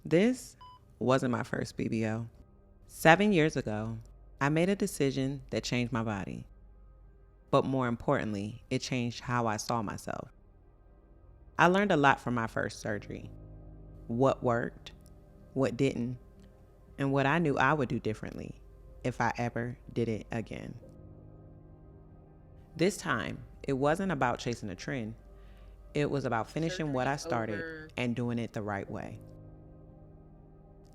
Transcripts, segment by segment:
This wasn't my first BBL. 7 years ago, I made a decision that changed my body. But more importantly, it changed how I saw myself. I learned a lot from my first surgery. What worked, what didn't, and what I knew I would do differently if I ever did it again. This time, it wasn't about chasing a trend. It was about finishing what I started and doing it the right way.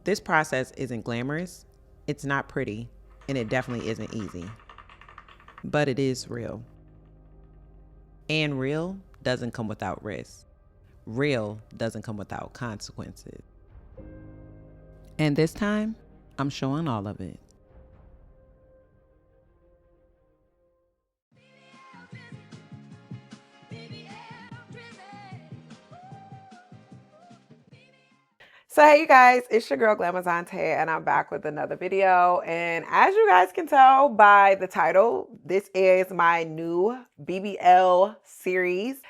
This process isn't glamorous, it's not pretty, and it definitely isn't easy. But it is real. And real doesn't come without risk. Real doesn't come without consequences. And this time, I'm showing all of it. So hey you guys, it's your girl GLAMMYS and I'm back with another video. And as you guys can tell by the title, this is my new BBL series.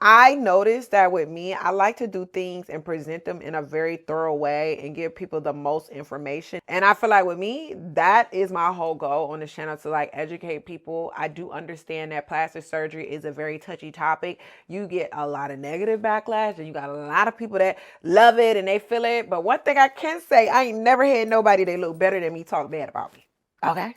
I noticed that with me, I like to do things and present them in a very thorough way and give people the most information. And I feel like with me, that is my whole goal on this channel, to like educate people. I do understand that plastic surgery is a very touchy topic. You get a lot of negative backlash and you got a lot of people that love it and they feel it. But one thing I can say, I ain't never had nobody that look better than me talk bad about me. Okay?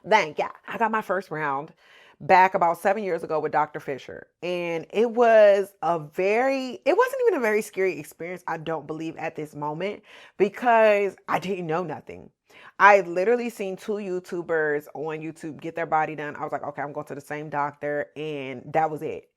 Thank ya. I got my first round back about 7 years ago with Dr. Fisher. And it wasn't even a very scary experience, I don't believe, at this moment, because I didn't know nothing. I literally seen 2 YouTubers on YouTube get their body done. I was like, okay, I'm going to the same doctor, and that was it.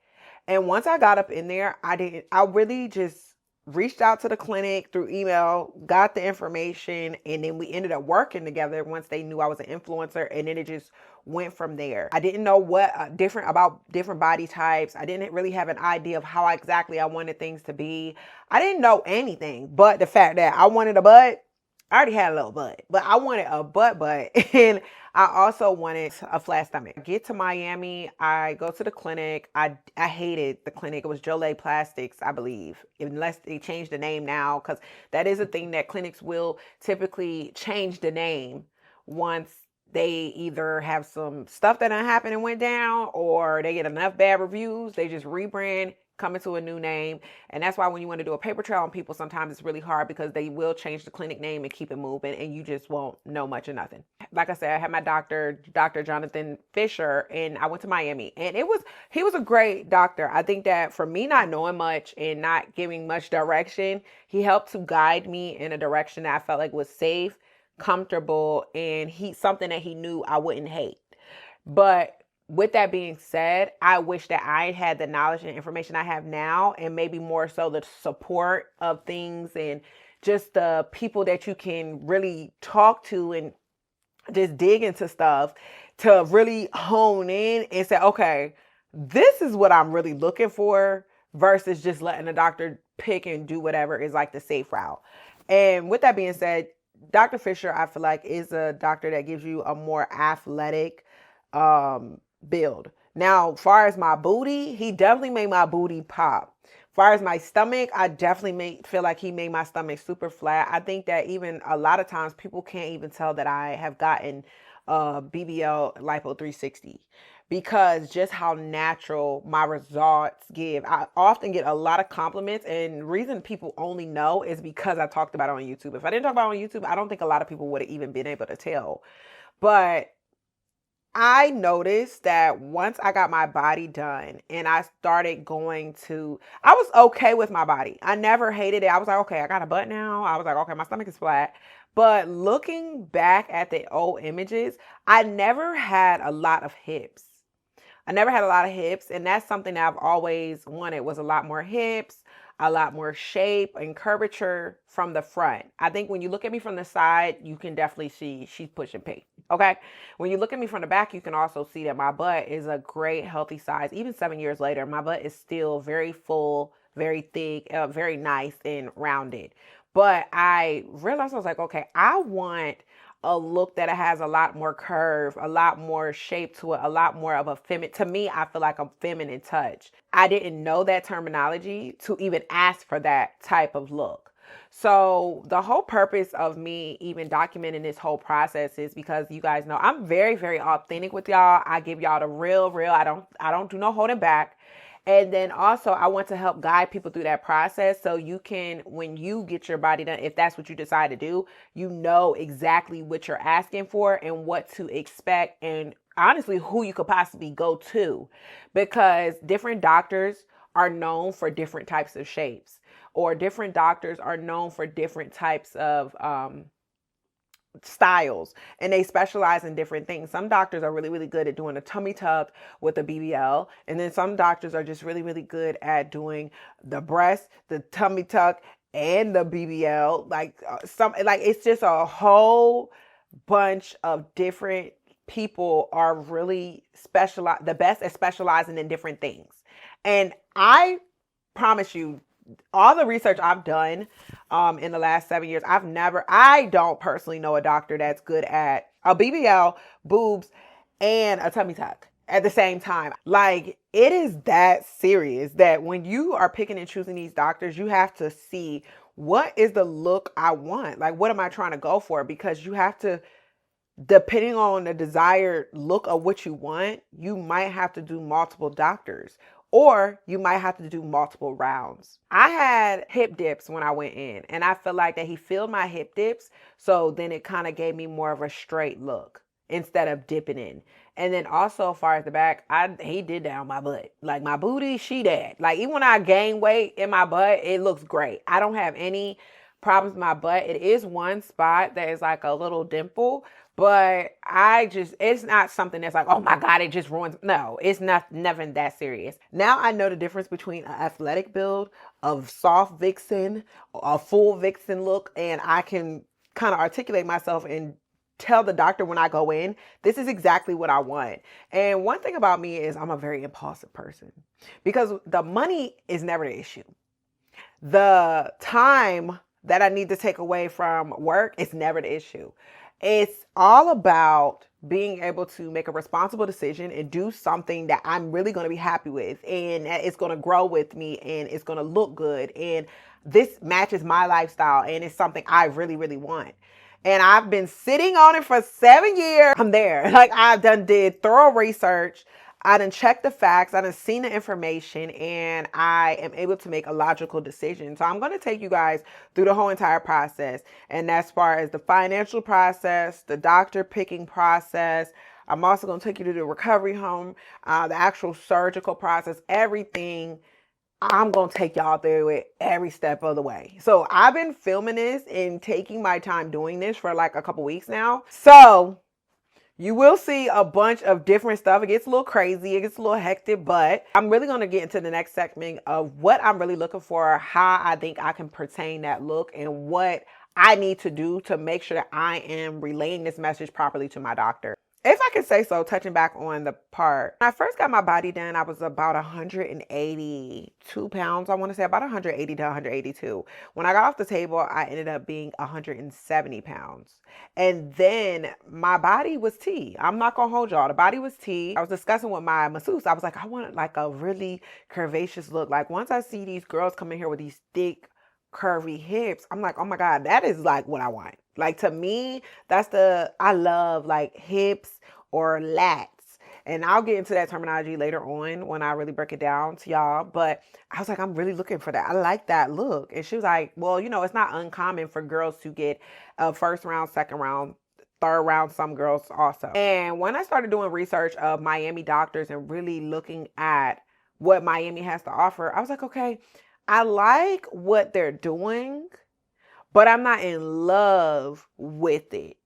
And once I got up in there, I really just reached out to the clinic through email, got the information, and then we ended up working together once they knew I was an influencer, and then it just went from there. I didn't know what about different body types. I didn't really have an idea of how exactly I wanted things to be. I didn't know anything but the fact that I wanted a butt. I already had a little butt, but I wanted a butt, and I also wanted a flat stomach. I get to Miami, I go to the clinic. I hated the clinic. It was Jolie Plastics, I believe, unless they changed the name now, because that is a thing that clinics will typically change the name once they either have some stuff that done happened and went down, or they get enough bad reviews. They just rebrand, come into a new name. And that's why when you want to do a paper trail on people, sometimes it's really hard, because they will change the clinic name and keep it moving, and you just won't know much of nothing. Like I said, I had my Dr. Jonathan Fisher, and I went to Miami, and he was a great doctor. I think that for me not knowing much and not giving much direction, he helped to guide me in a direction that I felt like was safe, comfortable, and something that he knew I wouldn't hate. But with that being said, I wish that I had the knowledge and information I have now, and maybe more so the support of things and just the people that you can really talk to and just dig into stuff to really hone in and say, okay, this is what I'm really looking for, versus just letting the doctor pick and do whatever is like the safe route. And with that being said, Dr. Fisher, I feel like, is a doctor that gives you a more athletic build. Now, as far as my booty, he definitely made my booty pop. As far as my stomach, I definitely feel like he made my stomach super flat. I think that even a lot of times people can't even tell that I have gotten BBL Lipo 360, because just how natural my results give. I often get a lot of compliments, and the reason people only know is because I talked about it on YouTube. If I didn't talk about it on YouTube, I don't think a lot of people would have even been able to tell. But I noticed that once I got my body done and I started I was okay with my body. I never hated it. I was like, okay, I got a butt now. I was like, okay, my stomach is flat. But looking back at the old images, I never had a lot of hips. I never had a lot of hips, and that's something that I've always wanted, was a lot more hips, a lot more shape and curvature from the front. I think when you look at me from the side, you can definitely see she's pushing P. Okay. When you look at me from the back, you can also see that my butt is a great, healthy size. Even 7 years later, my butt is still very full, very thick, very nice and rounded. But I realized, I was like, okay, I want a look that has a lot more curve, a lot more shape to it, a lot more of a feminine. To me, I feel like a feminine touch. I didn't know that terminology to even ask for that type of look. So the whole purpose of me even documenting this whole process is because you guys know I'm very, very authentic with y'all. I give y'all the real. I don't do no holding back. And then also I want to help guide people through that process so you can, when you get your body done, if that's what you decide to do, you know exactly what you're asking for and what to expect, and honestly who you could possibly go to, because different doctors are known for different types of shapes, or different doctors are known for different types of styles, and they specialize in different things. Some doctors are really, really good at doing a tummy tuck with a BBL, and then some doctors are just really, really good at doing the breast, the tummy tuck, and the BBL. It's just a whole bunch of different people are really specialized, the best at specializing in different things. And I promise you, all the research I've done in the last 7 years, I don't personally know a doctor that's good at a BBL, boobs, and a tummy tuck at the same time. Like, it is that serious that when you are picking and choosing these doctors, you have to see, what is the look I want? Like, what am I trying to go for? Because you have to, depending on the desired look of what you want, you might have to do multiple doctors, or you might have to do multiple rounds. I had hip dips when I went in, and I feel like that he filled my hip dips, so then it kind of gave me more of a straight look instead of dipping in. And then also, as far as the back, he did that on my butt. Like, my booty, she did. Like, even when I gain weight in my butt, it looks great. I don't have any problems with my butt. It is one spot that is like a little dimple, but it's not something that's like, oh my God, it just ruins. No, it's nothing that serious. Now I know the difference between an athletic build, of soft vixen, a full vixen look, and I can kind of articulate myself and tell the doctor when I go in, this is exactly what I want. And one thing about me is I'm a very impulsive person, because the money is never the issue. The time that I need to take away from work is never the issue. It's all about being able to make a responsible decision and do something that I'm really going to be happy with, and it's going to grow with me, and it's going to look good, and this matches my lifestyle, and it's something I really, really want. And I've been sitting on it for 7 years. I'm there. Like, I've did thorough research. I done checked the facts. I done seen the information, and I am able to make a logical decision. So I'm going to take you guys through the whole entire process. And as far as the financial process, the doctor picking process, I'm also going to take you to the recovery home, the actual surgical process, everything. I'm going to take y'all through it every step of the way. So I've been filming this and taking my time doing this for like a couple weeks now. So you will see a bunch of different stuff. It gets a little crazy. It gets a little hectic, but I'm really going to get into the next segment of what I'm really looking for, how I think I can pertain that look, and what I need to do to make sure that I am relaying this message properly to my doctor. If I can say so, touching back on the part, when I first got my body done, I was about 182 pounds. I want to say about 180 to 182. When I got off the table, I ended up being 170 pounds. And then my body was T. I'm not going to hold y'all. The body was T. I was discussing with my masseuse. I was like, I want like a really curvaceous look. Like, once I see these girls come in here with these thick, curvy hips, I'm like, oh my God, that is like what I want. Like, to me, I love like hips or lats. And I'll get into that terminology later on when I really break it down to y'all. But I was like, I'm really looking for that. I like that look. And she was like, well, it's not uncommon for girls to get a first round, second round, third round, some girls also. And when I started doing research of Miami doctors and really looking at what Miami has to offer, I was like, okay, I like what they're doing, but I'm not in love with it,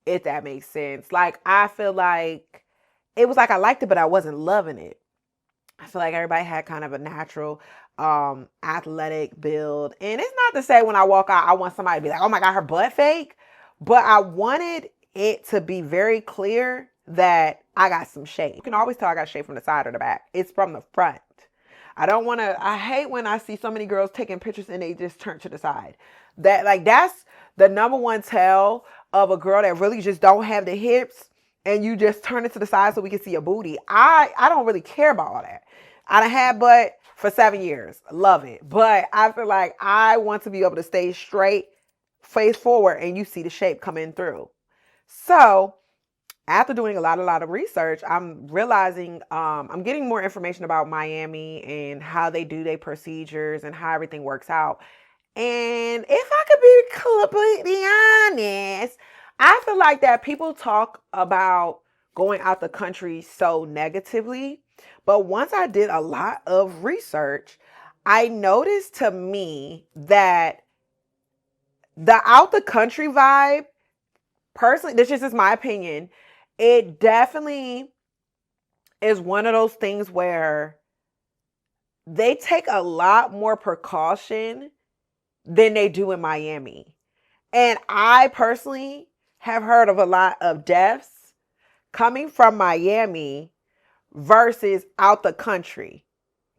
if that makes sense. Like, I feel like it was like I liked it, but I wasn't loving it. I feel like everybody had kind of a natural athletic build. And it's not to say when I walk out, I want somebody to be like, oh my God, her butt fake. But I wanted it to be very clear that I got some shape. You can always tell I got shape from the side or the back. It's from the front. I hate when I see so many girls taking pictures and they just turn to the side. That's the number one tell of a girl that really just don't have the hips, and you just turn it to the side so we can see your booty. I don't really care about all that. I done had butt. for 7 years. Love it. But I feel like I want to be able to stay straight, face forward, and you see the shape coming through. So after doing a lot of research, I'm realizing I'm getting more information about Miami and how they do their procedures and how everything works out. And if I could be completely honest, I feel like that people talk about going out the country so negatively. But once I did a lot of research, I noticed to me that the out the country vibe, personally, this just is my opinion, it definitely is one of those things where they take a lot more precaution than they do in Miami. And I personally have heard of a lot of deaths coming from Miami versus out the country.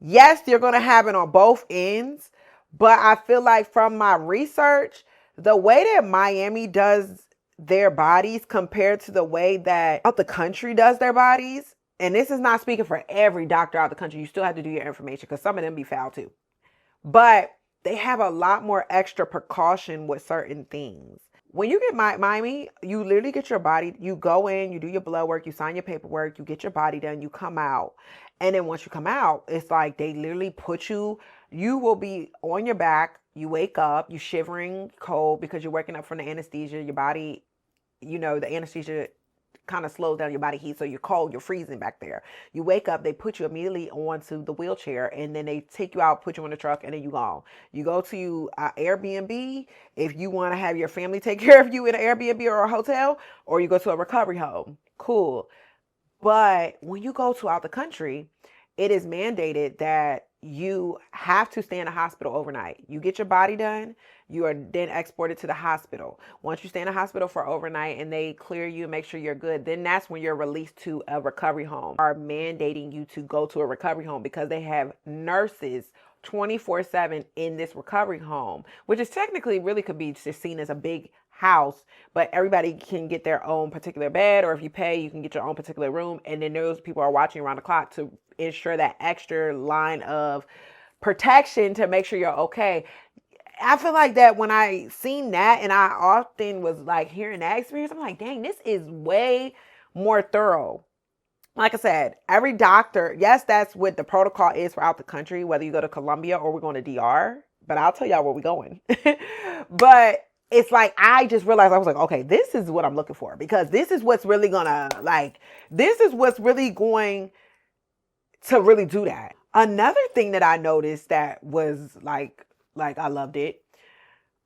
Yes, you're going to have it on both ends, but I feel like from my research, the way that Miami does their bodies compared to the way that out the country does their bodies, and this is not speaking for every doctor out the country, you still have to do your information because some of them be foul too. But they have a lot more extra precaution with certain things. When you get Miami, you literally get your body, you go in, you do your blood work, you sign your paperwork, you get your body done, you come out. And then once you come out, it's like they literally put you will be on your back, you wake up, you shivering cold because you're waking up from the anesthesia, your body, the anesthesia kind of slows down your body heat, so you're cold, you're freezing back there. You wake up, they put you immediately onto the wheelchair, and then they take you out, put you in the truck, and then you go. You go to Airbnb if you want to have your family take care of you in an Airbnb or a hotel, or you go to a recovery home. Cool. But when you go to out the country, it is mandated that you have to stay in a hospital overnight. You get your body done, you are then exported to the hospital. Once you stay in a hospital for overnight and they clear you and make sure you're good, then that's when you're released to a recovery home. Are mandating you to go to a recovery home because they have nurses 24/7 in this recovery home, which is technically really could be just seen as a big house, but everybody can get their own particular bed, or if you pay, you can get your own particular room. And then those people are watching around the clock to ensure that extra line of protection to make sure you're okay. I feel like that when I seen that, and I often was like hearing that experience, I'm like, dang, this is way more thorough. Like I said, every doctor, yes, that's what the protocol is for out the country, whether you go to Colombia or we're going to DR, but I'll tell y'all where we're going. But it's like, I just realized, I was like, okay, this is what I'm looking for, because this is what's really this is what's really going to really do that. Another thing that I noticed that was like I loved it.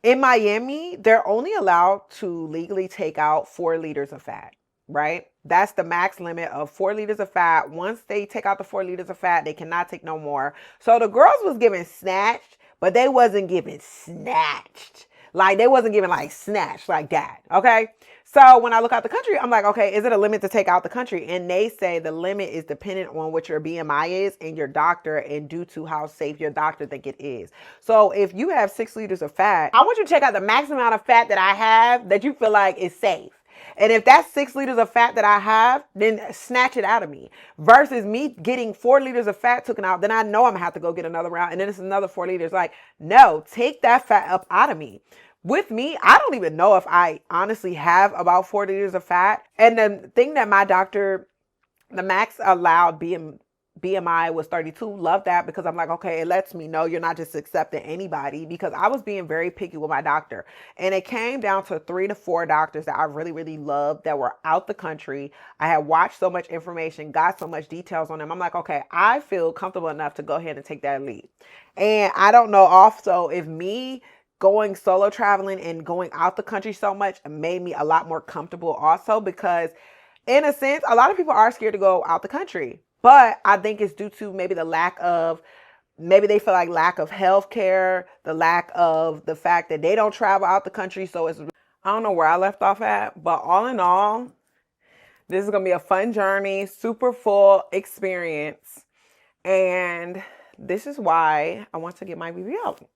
In Miami, they're only allowed to legally take out 4 liters of fat, right? That's the max limit of 4 liters of fat. Once they take out the 4 liters of fat, they cannot take no more. So the girls was giving snatched, but they wasn't giving snatched. Like they wasn't giving like snatched like that, okay? So when I look out the country, I'm like, okay, is it a limit to take out the country? And they say the limit is dependent on what your BMI is and your doctor, and due to how safe your doctor think it is. So if you have 6 liters of fat, I want you to check out the maximum amount of fat that I have that you feel like is safe. And if that's 6 liters of fat that I have, then snatch it out of me. Versus me getting 4 liters of fat taken out, then I know I'm gonna have to go get another round, and then it's another 4 liters. Like, no, take that fat up out of me. With me, I don't even know if I honestly have about 4 liters of fat. And the thing that my doctor, the max allowed BMI was 32. Love that, because I'm like, okay, it lets me know you're not just accepting anybody, because I was being very picky with my doctor. And it came down to 3 to 4 doctors that I really, really loved that were out the country. I had watched so much information, got so much details on them. I'm like, okay, I feel comfortable enough to go ahead and take that leap. And I don't know also if me going solo traveling and going out the country so much made me a lot more comfortable also, because in a sense, a lot of people are scared to go out the country. But I think it's due to maybe maybe they feel like lack of health care, the lack of the fact that they don't travel out the country. So I don't know where I left off at, but all in all, this is going to be a fun journey, super full experience. And this is why I want to get my BBL.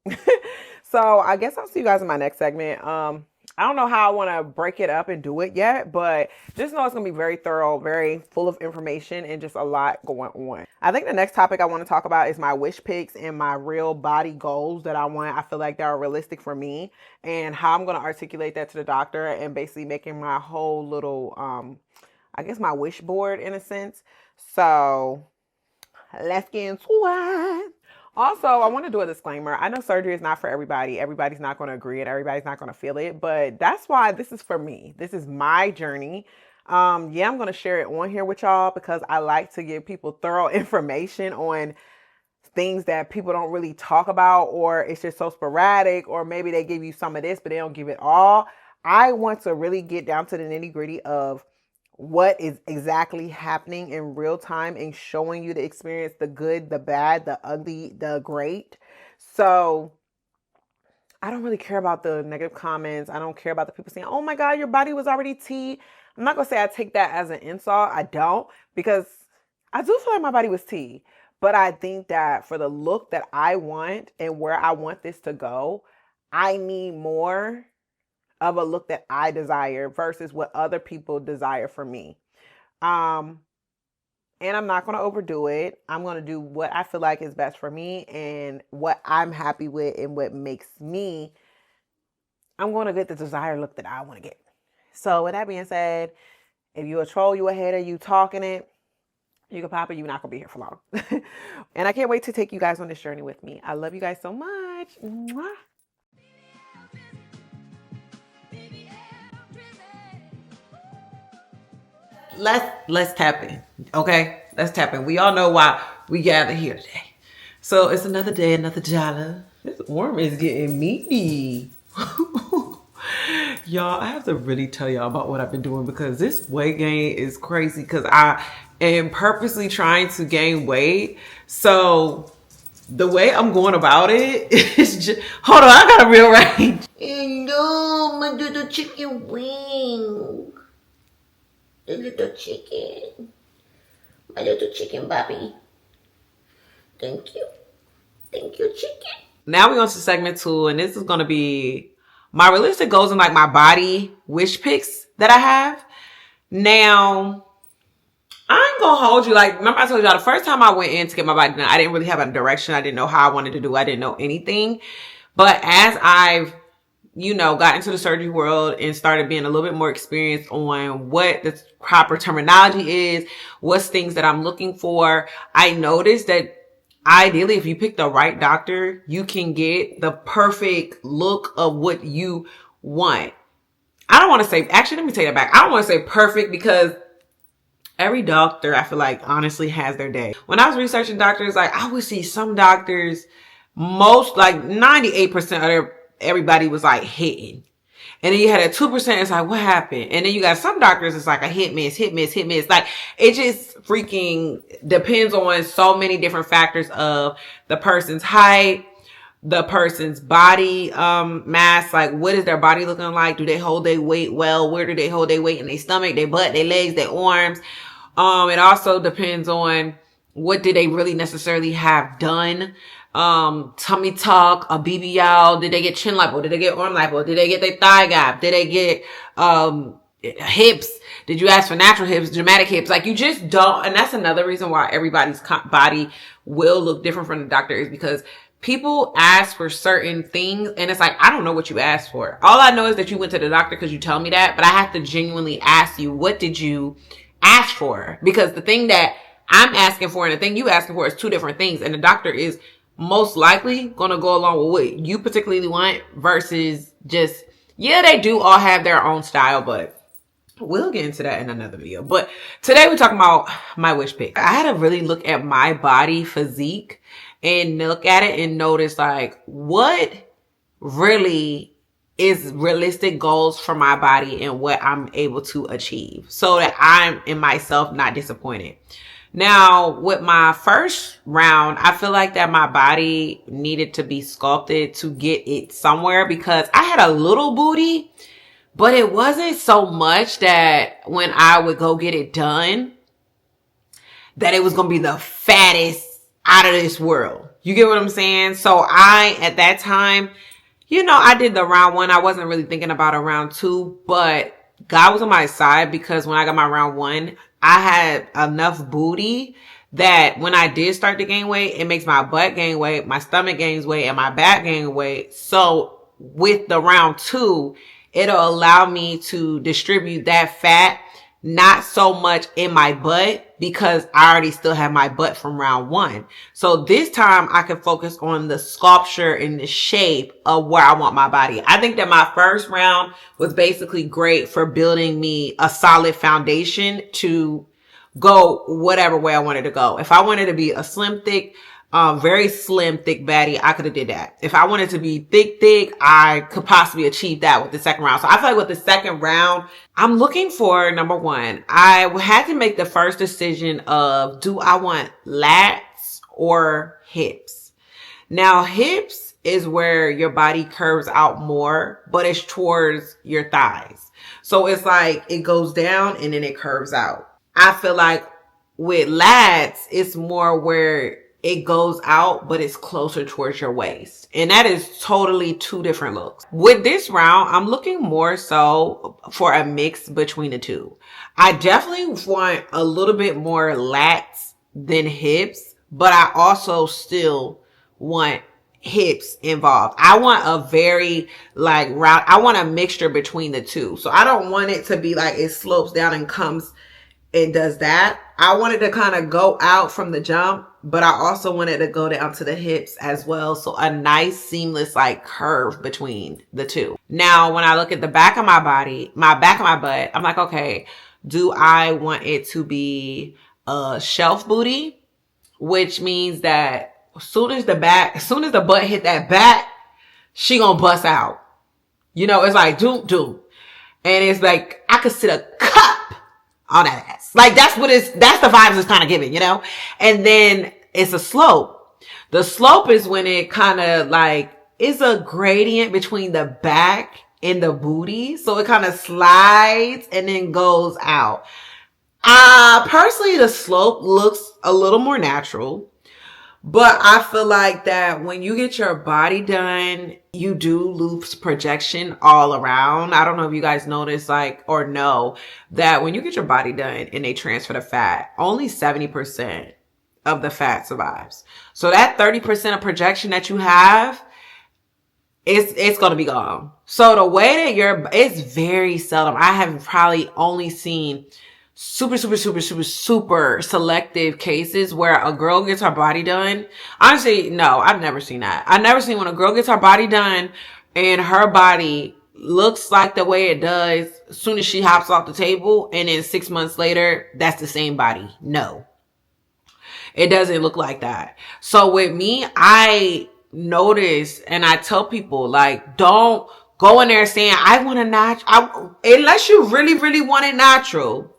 So I guess I'll see you guys in my next segment. I don't know how I want to break it up and do it yet, but just know it's going to be very thorough, very full of information, and just a lot going on. I think the next topic I want to talk about is my wish picks and my real body goals that I want. I feel like they are realistic for me, and how I'm going to articulate that to the doctor, and basically making my whole little, I guess, my wish board in a sense. So let's get into it. Also, I want to do a disclaimer. I know surgery is not for everybody. Everybody's not going to agree and everybody's not going to feel it, but that's why this is for me. This is my journey. Yeah, I'm going to share it on here with y'all because I like to give people thorough information on things that people don't really talk about, or it's just so sporadic, or maybe they give you some of this, but they don't give it all. I want to really get down to the nitty-gritty of what is exactly happening in real time and showing you the experience, the good, the bad, the ugly, the great. So I don't really care about the negative comments. I don't care about the people saying, oh my God, your body was already T. I'm not going to say I take that as an insult. I don't, because I do feel like my body was T. But I think that for the look that I want and where I want this to go, I need more of a look that I desire versus what other people desire for me. And I'm not going to overdo it. I'm going to do what I feel like is best for me and what I'm happy with and what makes me. I'm going to get the desired look that I want to get. So with that being said, if you a troll, you a hater, you talking it, you can pop it. You're not going to be here for long. And I can't wait to take you guys on this journey with me. I love you guys so much. Mwah. Let's tap in, okay? Let's tap in. We all know why we gather here today. So it's another day, another dollar. This worm is getting meaty. Y'all, I have to really tell y'all about what I've been doing because this weight gain is crazy because I am purposely trying to gain weight. So the way I'm going about it is just, hold on, I got a real range. No, my little chicken wing. The little chicken. My little chicken Bobby. Thank you. Thank you, chicken. Now we're on to segment 2, and this is going to be my realistic goals and like my body wish picks that I have. Now, I ain't gonna hold you. Like, remember I told y'all the first time I went in to get my body done, I didn't really have a direction. I didn't know how I wanted to do. I didn't know anything. But as I've got into the surgery world and started being a little bit more experienced on what the proper terminology is, what's things that I'm looking for, I noticed that ideally, if you pick the right doctor, you can get the perfect look of what you want. I don't want to say, actually, let me take that back. I don't want to say perfect because every doctor, I feel like, honestly has their day. When I was researching doctors, like, I would see some doctors, most, like 98% of everybody was like hitting. And then you had a 2%, it's like, what happened? And then you got some doctors, it's like a hit, miss, hit, miss, hit, miss. Like, it just freaking depends on so many different factors of the person's height, the person's body mass, like what is their body looking like? Do they hold their weight well? Where do they hold their weight? In their stomach, their butt, their legs, their arms. It also depends on what did they really necessarily have done. Tummy tuck, a BBL, did they get chin lipo? Did they get arm lipo? Did they get their thigh gap? Did they get hips? Did you ask for natural hips, dramatic hips? Like, you just don't. And that's another reason why everybody's body will look different from the doctor, is because people ask for certain things and it's like, I don't know what you asked for. All I know is that you went to the doctor because you tell me that, but I have to genuinely ask you, what did you ask for? Because the thing that I'm asking for and the thing you asking for is two different things. And the doctor is most likely going to go along with what you particularly want versus just, yeah, they do all have their own style, but we'll get into that in another video. But today we're talking about my wish pick. I had to really look at my body physique and look at it and notice, like, what really is realistic goals for my body and what I'm able to achieve so that I'm in myself not disappointed. Now, with my first round, I feel like that my body needed to be sculpted to get it somewhere because I had a little booty, but it wasn't so much that when I would go get it done, that it was going to be the fattest out of this world. You get what I'm saying? So at that time, You know, I did the round 1. I wasn't really thinking about a round 2, but God was on my side because when I got my round 1, I had enough booty that when I did start to gain weight, it makes my butt gain weight, my stomach gains weight, and my back gain weight. So with the round 2, it'll allow me to distribute that fat not so much in my butt because I already still have my butt from round 1. So this time I can focus on the sculpture and the shape of where I want my body. I think that my first round was basically great for building me a solid foundation to go whatever way I wanted to go. If I wanted to be a slim, thick, very slim, thick baddie, I could have did that. If I wanted to be thick, I could possibly achieve that with the second round. So I feel like with the second round, I'm looking for, number 1, I had to make the first decision of, do I want lats or hips? Now, hips is where your body curves out more, but it's towards your thighs. So it's like it goes down and then it curves out. I feel like with lats, it's more where it goes out, but it's closer towards your waist. And that is totally 2 different looks. With this round, I'm looking more so for a mix between the 2. I definitely want a little bit more lats than hips, but I also still want hips involved. I want a very round, I want a mixture between the 2. So I don't want it to be like it slopes down and comes and does that. I wanted to kind of go out from the jump, but I also wanted to go down to the hips as well. So a nice seamless curve between the 2. Now, when I look at the back of my body, my back of my butt, I'm like, okay, do I want it to be a shelf booty? Which means that as soon as the butt hit that back, she gonna bust out. You know, it's like doom, doom. And it's like, I could sit a cup on that ass. That's the vibes it's kind of giving, you know? And then it's a slope. The slope is when it kind of is a gradient between the back and the booty. So it kind of slides and then goes out. Personally, the slope looks a little more natural. But I feel like that when you get your body done, you do lose projection all around. I don't know if you guys notice or know that when you get your body done and they transfer the fat, only 70% of the fat survives. So that 30% of projection that you have, it's going to be gone. So the way that it's very seldom. I have probably only seen super selective cases where a girl gets her body done. Honestly, no, I've never seen that. I've never seen when a girl gets her body done and her body looks like the way it does as soon as she hops off the table, and then 6 months later, that's the same body. No, it doesn't look like that. So with me, I notice and I tell people don't go in there saying, I want a natural, unless you really want it natural.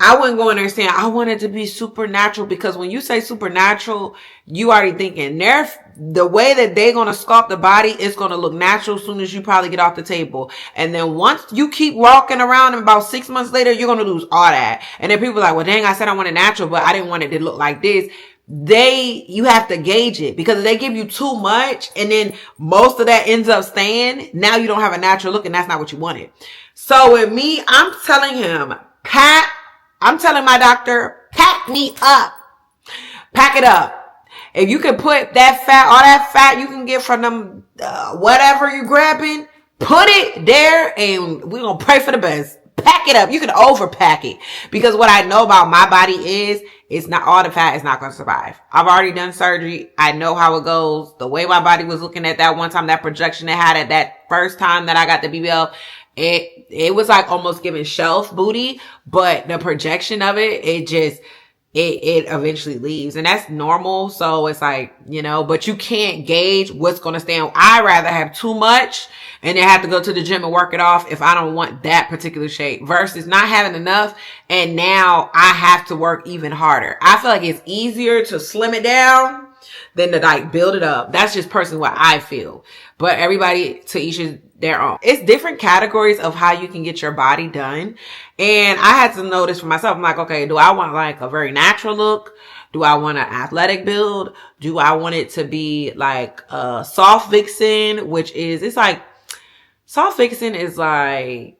I wouldn't go in there saying, I want it to be supernatural, because when you say supernatural, you already thinking the way that they're going to sculpt the body is going to look natural as soon as you probably get off the table. And then once you keep walking around and about 6 months later, you're going to lose all that. And then people are like, well, dang, I said I want it natural, but I didn't want it to look like this. You have to gauge it, because if they give you too much and then most of that ends up staying, now you don't have a natural look, and that's not what you wanted. So with me, I'm telling him, I'm telling my doctor, pack me up. Pack it up. If you can put that fat, all that fat you can get from them, whatever you're grabbing, put it there, and we're going to pray for the best. Pack it up. You can overpack it. Because what I know about my body is, it's not all the fat is not going to survive. I've already done surgery. I know how it goes. The way my body was looking at that one time, that projection it had at that first time that I got the BBL, it was almost giving shelf booty, but the projection of it eventually leaves, and that's normal. So it's but you can't gauge what's going to stand. I rather have too much and then have to go to the gym and work it off if I don't want that particular shape, versus not having enough and now I have to work even harder. I feel like it's easier to slim it down than to like build it up. That's just personally what I feel. But everybody to each is their own. It's different categories of how you can get your body done. And I had to know this for myself. I'm like, okay, do I want like a very natural look? Do I want an athletic build? Do I want it to be like a soft vixen, which is, it's like, soft vixen is like,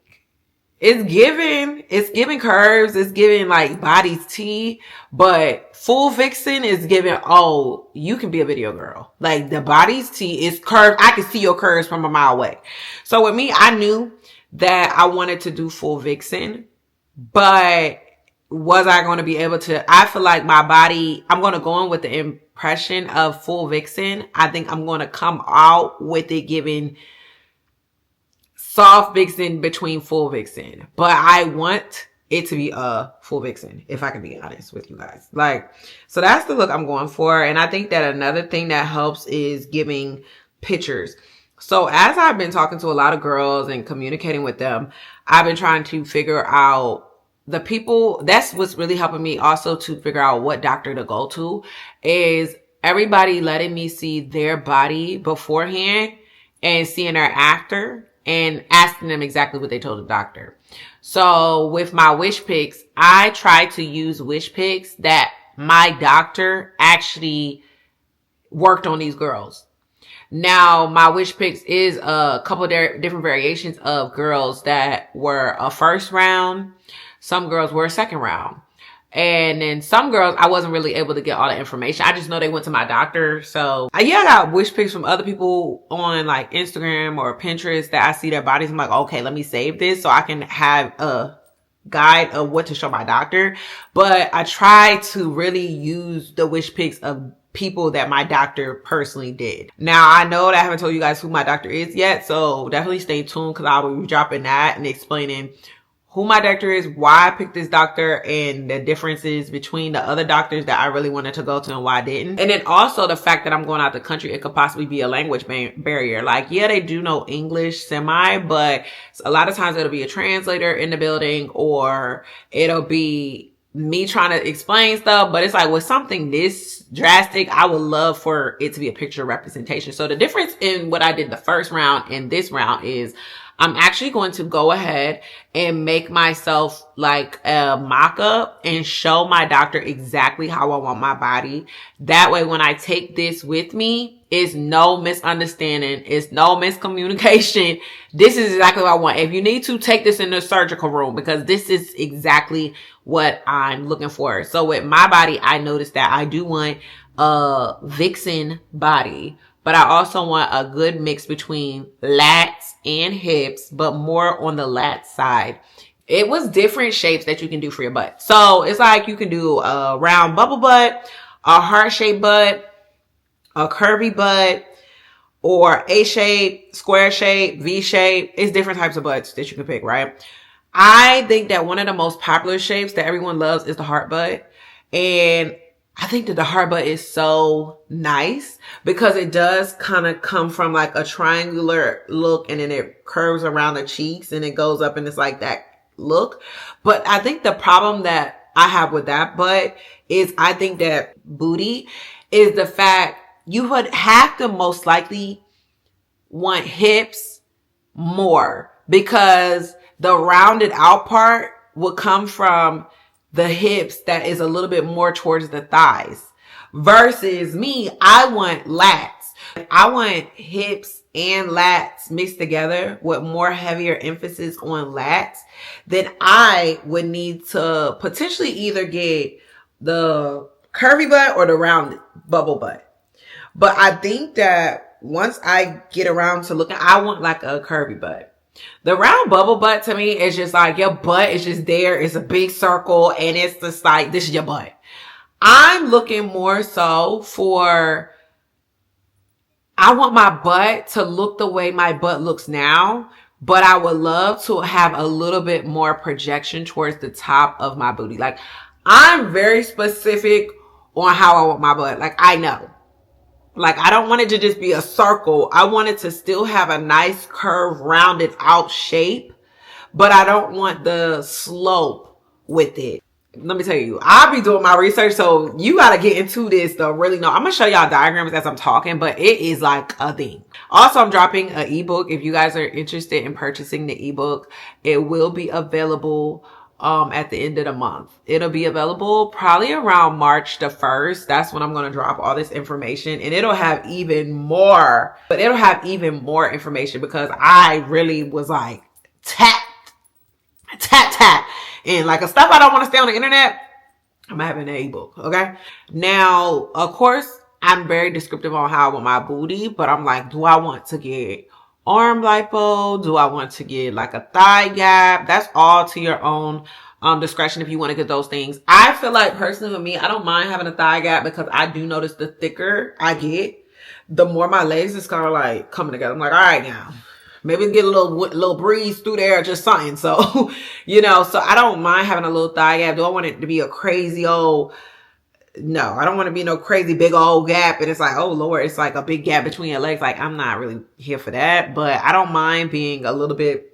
it's giving curves, it's giving like body's tea, but full vixen is giving, oh, you can be a video girl. Like the body's tea is curved. I can see your curves from a mile away. So with me, I knew that I wanted to do full vixen, but was I going to be able to? I feel like my body, I'm going to go in with the impression of full vixen. I think I'm going to come out with it giving soft vixen between full vixen, but I want it to be a full vixen, if I can be honest with you guys. Like, so that's the look I'm going for. And I think that another thing that helps is giving pictures. So as I've been talking to a lot of girls and communicating with them, I've been trying to figure out the people. That's what's really helping me also to figure out what doctor to go to, is everybody letting me see their body beforehand and seeing her after, and asking them exactly what they told the doctor. So with my wish pics, I try to use wish pics that my doctor actually worked on these girls. Now, my wish pics is a couple of different variations of girls that were a first round. Some girls were a second round. And then some girls, I wasn't really able to get all the information. I just know they went to my doctor. So yeah, I got wish pics from other people on like Instagram or Pinterest that I see their bodies. I'm like, okay, let me save this so I can have a guide of what to show my doctor. But I try to really use the wish pics of people that my doctor personally did. Now, I know that I haven't told you guys who my doctor is yet. So definitely stay tuned, because I will be dropping that and explaining who my doctor is, why I picked this doctor, and the differences between the other doctors that I really wanted to go to and why I didn't. And then also the fact that I'm going out the country, it could possibly be a language barrier. Like, yeah, they do know English semi, but a lot of times it'll be a translator in the building, or it'll be me trying to explain stuff. But it's like with something this drastic, I would love for it to be a picture representation. So the difference in what I did the first round and this round is I'm actually going to go ahead and make myself like a mock-up and show my doctor exactly how I want my body. That way, when I take this with me, it's no misunderstanding. It's no miscommunication. This is exactly what I want. If you need to, take this in the surgical room, because this is exactly what I'm looking for. So with my body, I noticed that I do want a vixen body, but I also want a good mix between lats and hips, but more on the lat side. It was different shapes that you can do for your butt. So it's like you can do a round bubble butt, a heart-shaped butt, a curvy butt, or A shape, square shape, V shape. It's different types of butts that you can pick, right? I think that one of the most popular shapes that everyone loves is the heart butt. And I think that the heart butt is so nice because it does kind of come from like a triangular look, and then it curves around the cheeks and it goes up and it's like that look. But I think the problem that I have with that butt is I think that booty is the fact you would have to most likely want hips more, because the rounded out part would come from the hips that is a little bit more towards the thighs, versus me, I want lats. I want hips and lats mixed together with more heavier emphasis on lats. Then I would need to potentially either get the curvy butt or the round bubble butt. But I think that once I get around to looking, I want like a curvy butt. The round bubble butt to me is just like your butt is just there. It's a big circle and it's just like, this is your butt. I'm looking more so for, I want my butt to look the way my butt looks now, but I would love to have a little bit more projection towards the top of my booty. Like, I'm very specific on how I want my butt. Like, I know. Like, I don't want it to just be a circle. I want it to still have a nice curve, rounded out shape, but I don't want the slope with it. let me tell you, I'll be doing my research, so you got to get into this to really know. I'm going to show y'all diagrams as I'm talking, but it is like a thing. Also, I'm dropping an ebook. If you guys are interested in purchasing the ebook, it will be available at the end of the month. It'll be available probably around March the 1st. That's when I'm going to drop all this information, and it'll have even more, information because I really was like tap. And like a stuff I don't want to stay on the internet, I'm having an ebook. Okay. Now, of course, I'm very descriptive on how I want my booty, but I'm like, do I want to get arm lipo? Do I want to get like a thigh gap? That's all to your own discretion if you want to get those things. I feel like personally with me, I don't mind having a thigh gap because I do notice the thicker I get, the more my legs is kind of like coming together. I'm like, all right now. Maybe get a little breeze through there, just something. So, you know, so I don't mind having a little thigh gap. Do I want it to be a crazy old? No, I don't want to be no crazy big old gap. And it's like, oh Lord, it's like a big gap between your legs. Like, I'm not really here for that, but I don't mind being a little bit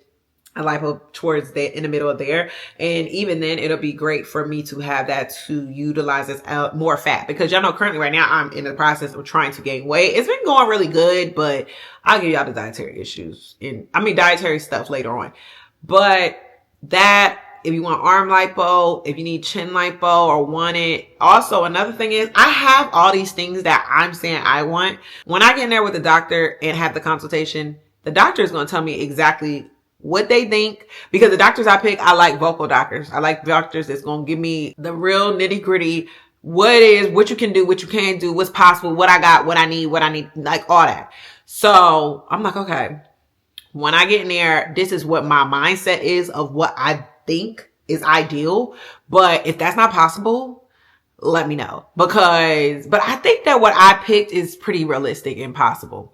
lipo towards in the middle of there. And even then it'll be great for me to have that to utilize as more fat, because y'all know currently right now I'm in the process of trying to gain weight. It's been going really good, but I'll give y'all the dietary issues and dietary stuff later on. But that, if you want arm lipo, if you need chin lipo or want it. Also, another thing is I have all these things that I'm saying I want. When I get in there with the doctor and have the consultation, the doctor is going to tell me exactly what they think, because the doctors I pick, I like vocal doctors. I like doctors that's going to give me the real nitty gritty, what you can do, what you can't do, what's possible, what I got, what I need, like all that. So I'm like, okay, when I get in there, this is what my mindset is of what I think is ideal. But if that's not possible, let me know, but I think that what I picked is pretty realistic and possible.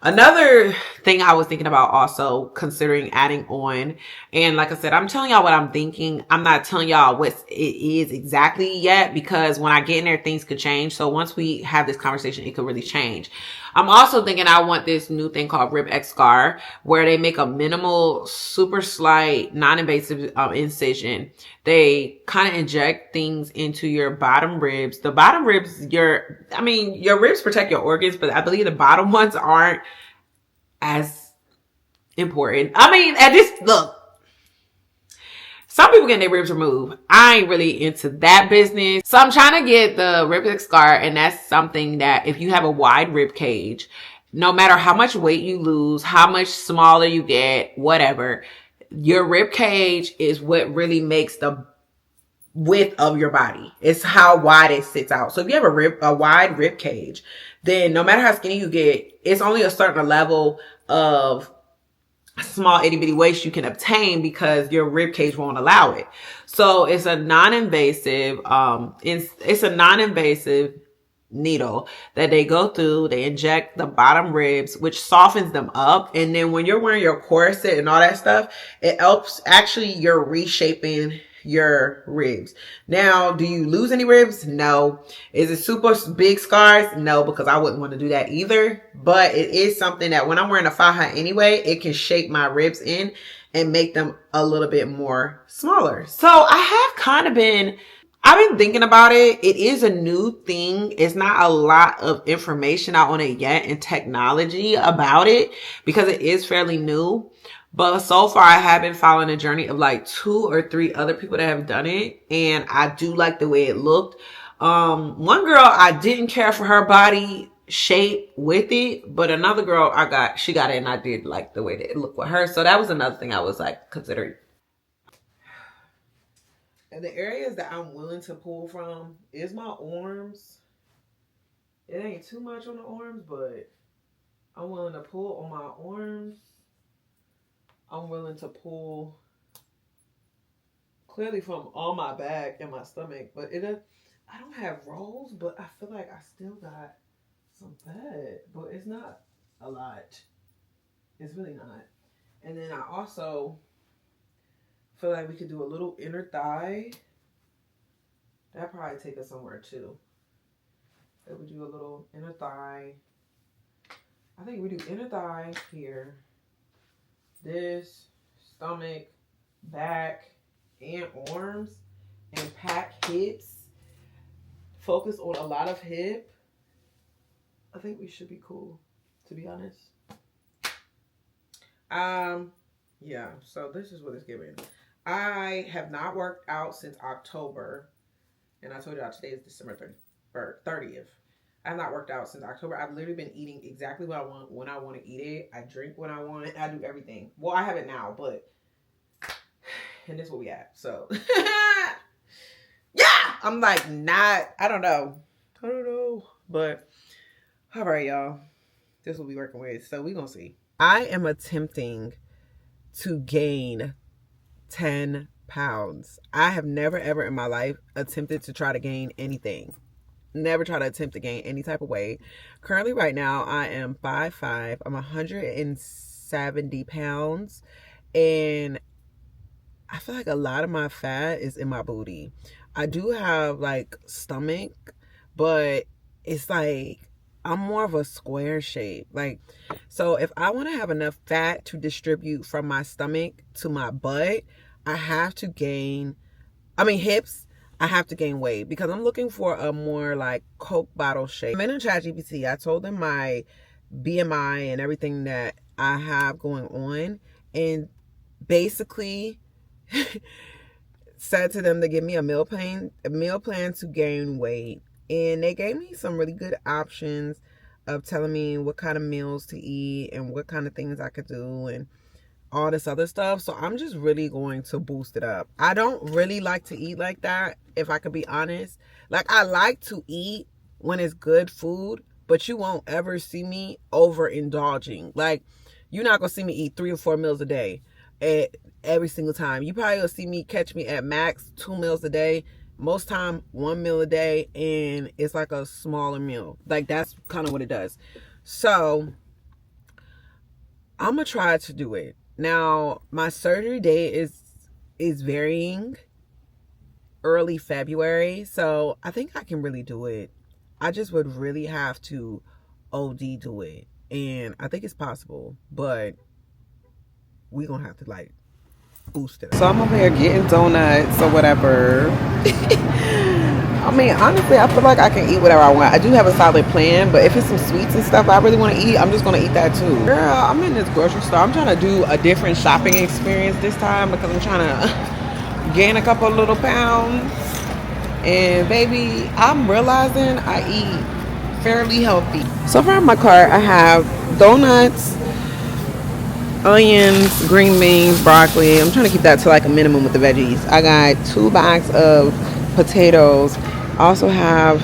Another thing I was thinking about also considering adding on, and like I said, I'm telling y'all what I'm thinking. I'm not telling y'all what it is exactly yet, because when I get in there, things could change. So once we have this conversation, it could really change. I'm also thinking I want this new thing called Rib X Scar, where they make a minimal, super slight, non-invasive incision. They kind of inject things into your bottom ribs. The bottom ribs, your ribs protect your organs, but I believe the bottom ones aren't as important. Look, some people getting their ribs removed. I ain't really into that business. So I'm trying to get the rib scar, and that's something that if you have a wide rib cage, no matter how much weight you lose, how much smaller you get, whatever, your rib cage is what really makes the width of your body. It's how wide it sits out. So if you have a wide rib cage, then no matter how skinny you get, it's only a certain level of small itty bitty waist you can obtain because your rib cage won't allow it. So it's a non-invasive, it's a non-invasive needle that they go through. They inject the bottom ribs, which softens them up. And then when you're wearing your corset and all that stuff, it helps actually you're reshaping your ribs. Now, do you lose any ribs? No. Is it super big scars? No, because I wouldn't want to do that either. But it is something that when I'm wearing a faja anyway, it can shape my ribs in and make them a little bit more smaller. So I've been thinking about it. It is a new thing. It's not a lot of information out on it yet and technology about it because it is fairly new. But so far, I have been following a journey of like 2 or 3 other people that have done it. And I do like the way it looked. One girl, I didn't care for her body shape with it. But another girl, she got it and I did like the way that it looked with her. So that was another thing I was like considering. And the areas that I'm willing to pull from is my arms. It ain't too much on the arms, but I'm willing to pull on my arms. I'm willing to pull clearly from on my back and my stomach, but I don't have rolls, but I feel like I still got some fat, but it's not a lot. It's really not. And then I also feel like we could do a little inner thigh. That'd probably take us somewhere too. If we do a little inner thigh. I think we do inner thigh here. This, stomach, back, and arms. and pack hips. Focus on a lot of hip. I think we should be cool, to be honest. Yeah, so this is what it's giving. I have not worked out since October. And I told y'all today is December 30th. I have not worked out since October. I've literally been eating exactly what I want when I want to eat it. I drink when I want it. I do everything. Well, I have it now, but and this is what we have. So yeah, I'm like not. I don't know. But all right, y'all. This is what we working with. So we gonna see. I am attempting to gain 10 pounds. I have never ever in my life attempted to try to gain anything. Never try to attempt to gain any type of weight. Currently right now I am 5'5". I'm 170 pounds and I feel like a lot of my fat is in my booty. I do have like stomach, but it's like I'm more of a square shape. Like, so if I want to have enough fat to distribute from my stomach to my butt, I have to gain, hips, I have to gain weight because I'm looking for a more like Coke bottle shape. I'm in a ChatGPT. I told them my BMI and everything that I have going on, and basically said to them to give me a meal plan to gain weight. And they gave me some really good options of telling me what kind of meals to eat and what kind of things I could do and all this other stuff. So I'm just really going to boost it up. I don't really like to eat like that, if I could be honest. Like, I like to eat when it's good food, but you won't ever see me overindulging. Like, you're not gonna see me eat 3 or 4 meals a day every single time. You probably will see me catch me at max 2 meals a day. Most time 1 meal a day, and it's like a smaller meal. Like, that's kind of what it does. So I'm gonna try to do it. Now, my surgery date is varying, early February, so I think I can really do it. I just would really have to OD do it, and I think it's possible, but we gonna have to like boost it. So I'm over here getting donuts or whatever. Honestly, I feel like I can eat whatever I want. I do have a solid plan, but if it's some sweets and stuff I really want to eat, I'm just going to eat that too. Girl, I'm in this grocery store. I'm trying to do a different shopping experience this time because I'm trying to gain a couple little pounds. And baby, I'm realizing I eat fairly healthy. So far in my cart, I have donuts, onions, green beans, broccoli. I'm trying to keep that to like a minimum with the veggies. I got 2 bags of potatoes. I also have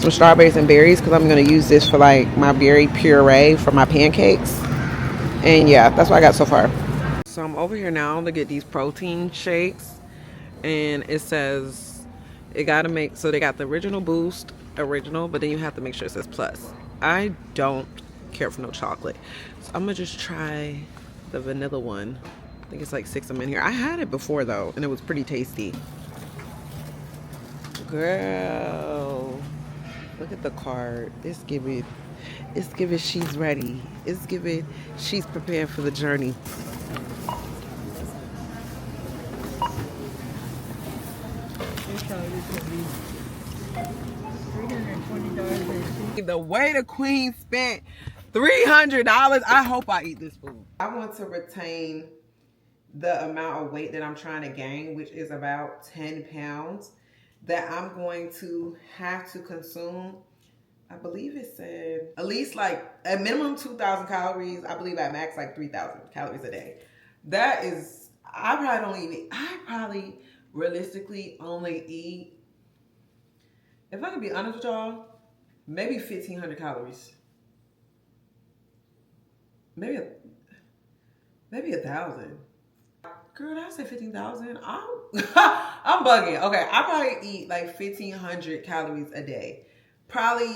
some strawberries and berries because I'm going to use this for like my berry puree for my pancakes. And yeah, that's what I got so far. So I'm over here now to get these protein shakes. And it says it got to make, so they got the original boost, but then you have to make sure it says plus. I don't care for no chocolate. So I'm going to just try the vanilla one. I think it's like 6 of them in here. I had it before though, and it was pretty tasty. Girl, look at the card. It's giving she's ready. It's giving she's prepared for the journey. The way the queen spent $300, I hope I eat this food. I want to retain the amount of weight that I'm trying to gain, which is about 10 pounds, that I'm going to have to consume. I believe it said at least like at minimum 2,000 calories. I believe at max like 3,000 calories a day. That is, I probably realistically only eat, if I can be honest with y'all, maybe 1,500 calories. Maybe 1,000. Girl, did I say 15,000? I'm bugging. Okay, I probably eat like 1,500 calories a day. Probably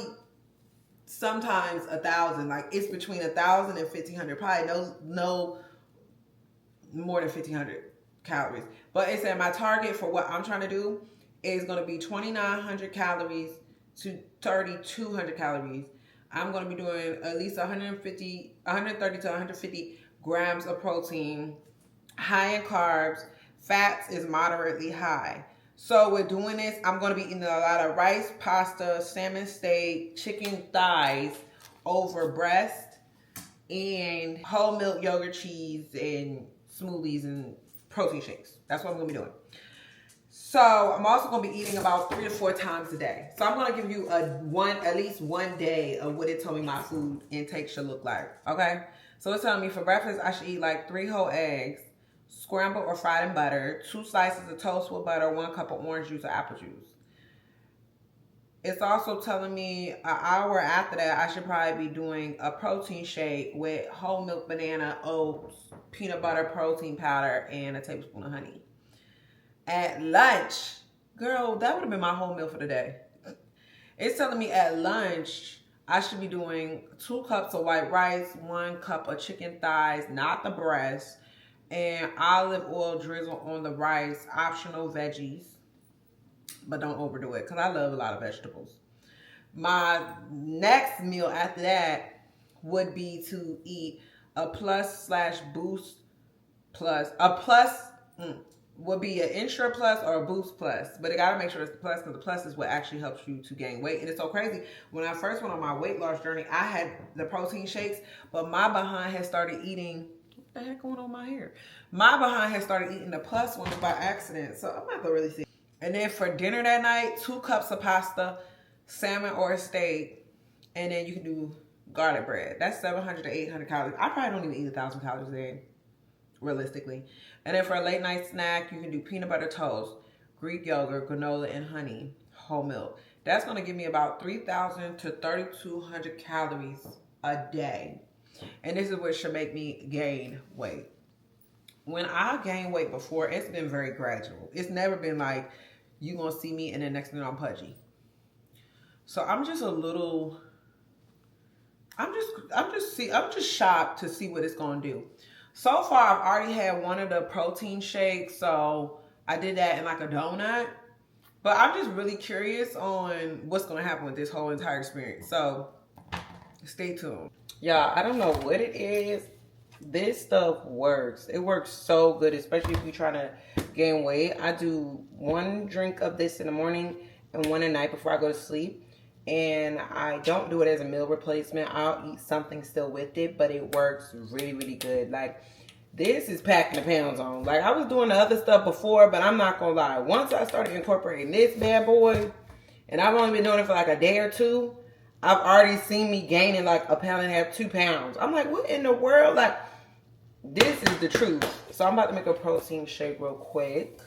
sometimes 1,000. Like, it's between 1,000 and 1,500. Probably no more than 1,500 calories. But it said my target for what I'm trying to do is going to be 2,900 calories to 3,200 calories. I'm going to be doing at least 130 to 150 grams of protein, high in carbs. Fats is moderately high. So with doing this, I'm going to be eating a lot of rice, pasta, salmon steak, chicken thighs over breast, and whole milk yogurt cheese and smoothies and protein shakes. That's what I'm going to be doing. So I'm also going to be eating about 3 to 4 times a day. So I'm going to give you at least one day of what it told me my food intake should look like. Okay. So it's telling me for breakfast, I should eat like 3 whole eggs, scrambled or fried in butter, 2 slices of toast with butter, 1 cup of orange juice or apple juice. It's also telling me an hour after that, I should probably be doing a protein shake with whole milk, banana, oats, peanut butter, protein powder, and a tablespoon of honey. At lunch, girl, that would have been my whole meal for the day. It's telling me at lunch, I should be doing 2 cups of white rice, 1 cup of chicken thighs, not the breast, and olive oil drizzle on the rice, optional veggies, but don't overdo it because I love a lot of vegetables. My next meal after that would be to eat a plus/boost plus, would be an Insure Plus or a Boost Plus, but it gotta make sure it's the plus because the plus is what actually helps you to gain weight. And it's so crazy. When I first went on my weight loss journey, I had the protein shakes, but my behind had started eating. What the heck going on my hair? My behind had started eating the plus ones by accident, so I'm not gonna really see. And then for dinner that night, 2 cups of pasta, salmon or a steak, and then you can do garlic bread. That's 700 to 800 calories. I probably don't even eat 1,000 calories a day, realistically. And then for a late night snack, you can do peanut butter toast, Greek yogurt, granola, and honey, whole milk. That's going to give me about 3,000 to 3,200 calories a day. And this is what should make me gain weight. When I gained weight before, it's been very gradual. It's never been like, you going to see me and then next thing I'm pudgy. So I'm just a little, I'm just shocked to see what it's going to do. So far, I've already had one of the protein shakes, so I did that in like a donut. But I'm just really curious on what's going to happen with this whole entire experience. So stay tuned. Y'all, I don't know what it is. This stuff works. It works so good, especially if you're trying to gain weight. I do 1 drink of this in the morning and 1 at night before I go to sleep. And I don't do it as a meal replacement. I'll eat something still with it, but it works really, really good. Like, this is packing the pounds on. Like, I was doing the other stuff before, but I'm not gonna lie. Once I started incorporating this bad boy, and I've only been doing it for like a day or 2, I've already seen me gaining like 1.5 pounds, 2 pounds. I'm like, what in the world? Like, this is the truth. So I'm about to make a protein shake real quick.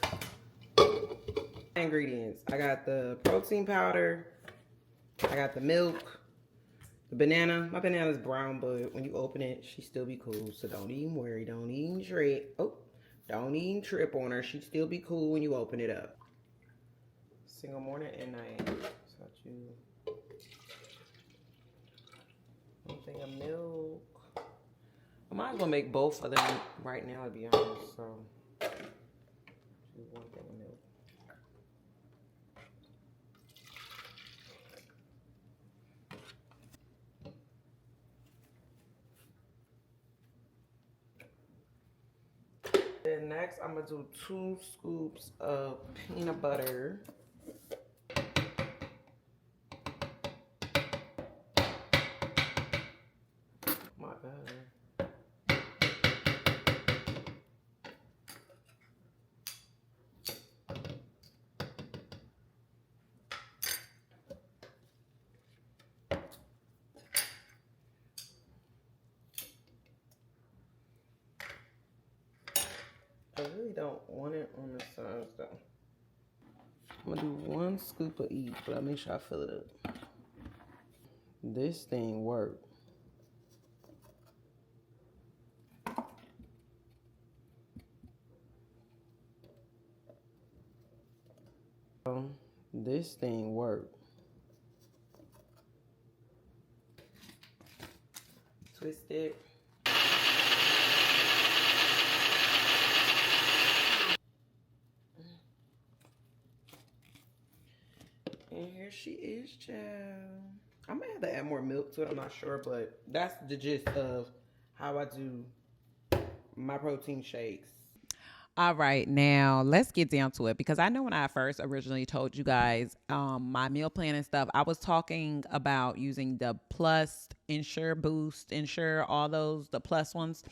Ingredients. I got the protein powder. I got the milk, the banana. My banana's brown, but when you open it, she still be cool. So don't even worry. Don't even trip. Oh, don't even trip on her. She still be cool when you open it up. Single morning and night. So you 1 thing of milk. I might as well make both of them right now, to be honest. So do 1 thing of milk. Then next, I'm gonna do 2 scoops of peanut butter. My God. I really don't want it on the sides though. I'm gonna do 1 scoop of each, but I'll make sure I fill it up. This thing worked. This thing worked. Twist it. And here she is, child. I might have to add more milk to it, I'm not sure, but that's the gist of how I do my protein shakes. All right, now let's get down to it, because I know when I first originally told you guys my meal plan and stuff, I was talking about using the Plus, Ensure, Boost, Ensure, all those, the Plus ones.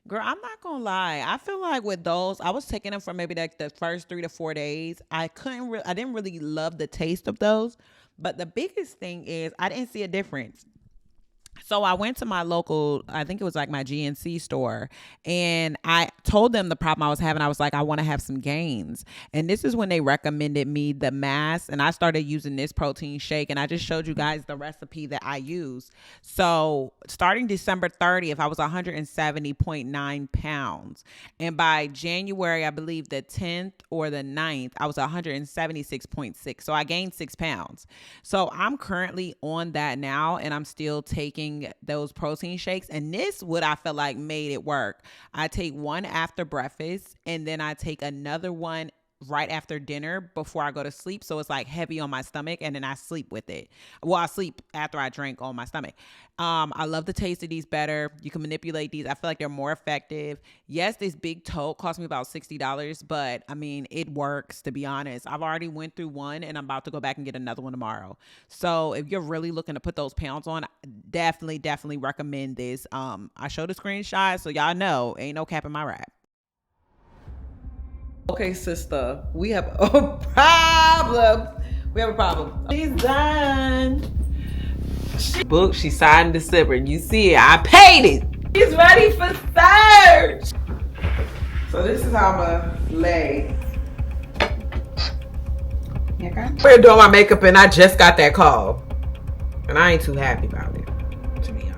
Girl, I'm not gonna lie. I feel like with those, I was taking them for maybe like the first 3 to 4 days. I didn't really love the taste of those, but the biggest thing is I didn't see a difference. So I went to my local, I think it was like my GNC store, and I told them the problem I was having. I was like, I want to have some gains. And this is when they recommended me the mass, and I started using this protein shake, and I just showed you guys the recipe that I use. So starting December 30th, I was 170.9 pounds. And by January, I believe the 10th or the 9th, I was 176.6. So I gained 6 pounds. So I'm currently on that now, and I'm still taking those protein shakes, and this what I felt like made it work. I take one after breakfast, and then I take another one right after dinner before I go to sleep, so it's like heavy on my stomach, and then I sleep with it. Well, I sleep after I drink on my stomach. I love the taste of these better. You can manipulate these. I feel like they're more effective. Yes, this big tote cost me about $60, but I mean, it works, to be honest. I've already went through one, and I'm about to go back and get another one tomorrow. So if you're really looking to put those pounds on, definitely recommend this. I showed a screenshot, so y'all know ain't no cap in my rap. Okay, sister, we have a problem. She's done. She booked. She signed in December. You see it. I paid it. She's ready for search. So this is how I'm gonna lay. Okay. We're doing my makeup, and I just got that call, and I ain't too happy about it, to be